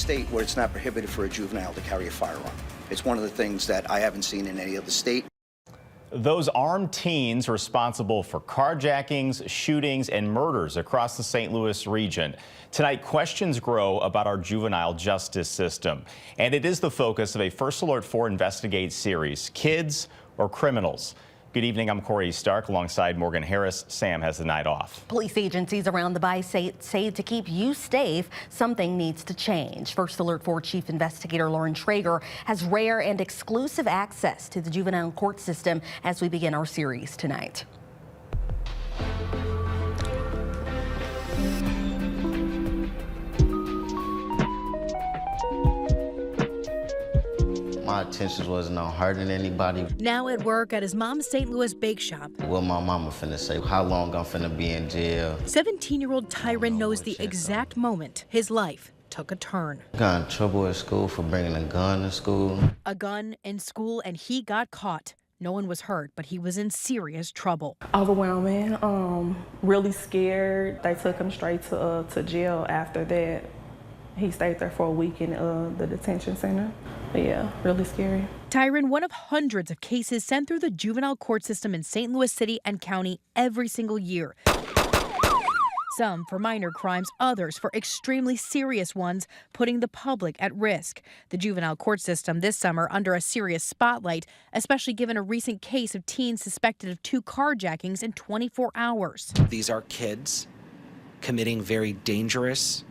State where it's not prohibited for a juvenile to carry a firearm. It's one of the things that I haven't seen in any other state. Those armed teens responsible for carjackings, shootings, and murders across the St. Louis region. Tonight, questions grow about our juvenile justice system. And it is the focus of a First Alert 4 Investigate series, Kids or Criminals? Good evening, I'm Corey Stark alongside Morgan Harris. Sam has the night off. Police agencies around the bi-state say to keep you safe, something needs to change. First Alert 4 Chief Investigator Lauren Traeger has rare and exclusive access to the juvenile court system as we begin our series tonight. My intentions wasn't on hurting anybody. Now at work at his mom's St. Louis bake shop. What my mama finna say, how long I'm finna be in jail. 17-year-old Tyron knows the exact moment his life took a turn. Got in trouble at school for bringing a gun to school. A gun in school, and he got caught. No one was hurt, but he was in serious trouble. Overwhelming, really scared. They took him straight to jail after that. He stayed there for a week in the detention center. But yeah, really scary. Tyron, one of hundreds of cases sent through the juvenile court system in St. Louis City and County every single year. Some for minor crimes, others for extremely serious ones, putting the public at risk. The juvenile court system this summer under a serious spotlight, especially given a recent case of teens suspected of 2 carjackings in 24 hours. These are kids committing very dangerous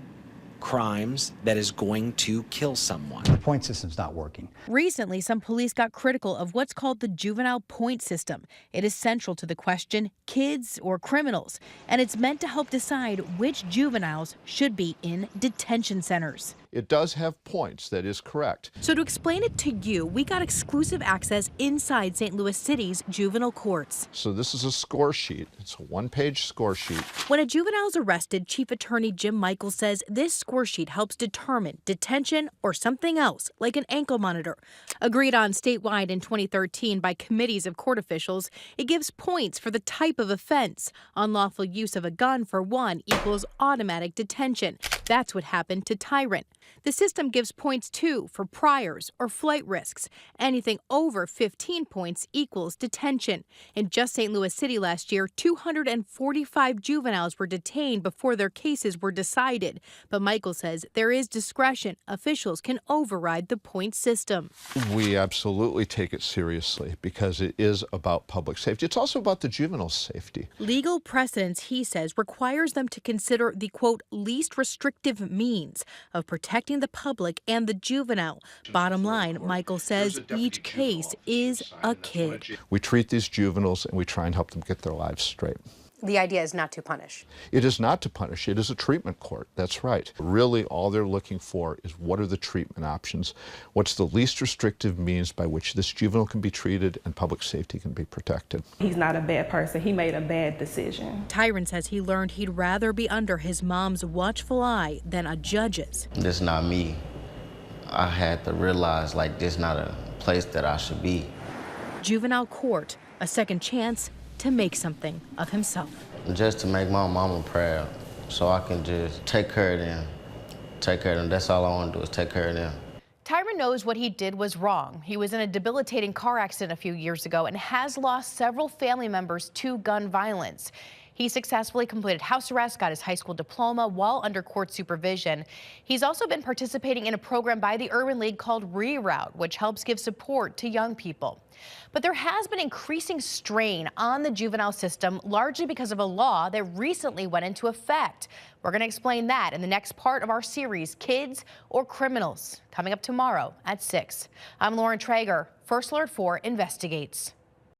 crimes that is going to kill someone. The point system's not working. Recently, some police got critical of what's called the juvenile point system. It is central to the question, kids or criminals, and it's meant to help decide which juveniles should be in detention centers. It does have points, that is correct. So to explain it to you, we got exclusive access inside St. Louis City's juvenile courts. So this is a score sheet. It's a one-page score sheet. When a juvenile is arrested, Chief Attorney Jim Michael says this score sheet helps determine detention or something else, like an ankle monitor. Agreed on statewide in 2013 by committees of court officials, it gives points for the type of offense. Unlawful use of a gun for one equals automatic detention. That's what happened to Tyron. The system gives points, too, for priors or flight risks. Anything over 15 points equals detention. In just St. Louis City last year, 245 juveniles were detained before their cases were decided. But Michael says there is discretion. Officials can override the point system. We absolutely take it seriously because it is about public safety. It's also about the juvenile's safety. Legal precedence, he says, requires them to consider the, quote, least restrictive means of protecting the public and the juvenile. Bottom line, Michael says each case is a kid. We treat these juveniles and we try and help them get their lives straight. The idea is not to punish. It is not to punish. It is a treatment court. That's right. Really, all they're looking for is what are the treatment options? What's the least restrictive means by which this juvenile can be treated and public safety can be protected? He's not a bad person. He made a bad decision. Tyron says he learned he'd rather be under his mom's watchful eye than a judge's. This is not me. I had to realize, like, this is not a place that I should be. Juvenile court, a second chance to make something of himself. Just to make my mama proud, so I can just take care of them. Take care of them. That's all I want to do is take care of them. Tyron knows what he did was wrong. He was in a debilitating car accident a few years ago and has lost several family members to gun violence. He successfully completed house arrest, got his high school diploma while under court supervision. He's also been participating in a program by the Urban League called Reroute, which helps give support to young people. But there has been increasing strain on the juvenile system, largely because of a law that recently went into effect. We're going to explain that in the next part of our series, Kids or Criminals, coming up tomorrow at 6. I'm Lauren Traeger. First Alert 4 Investigates.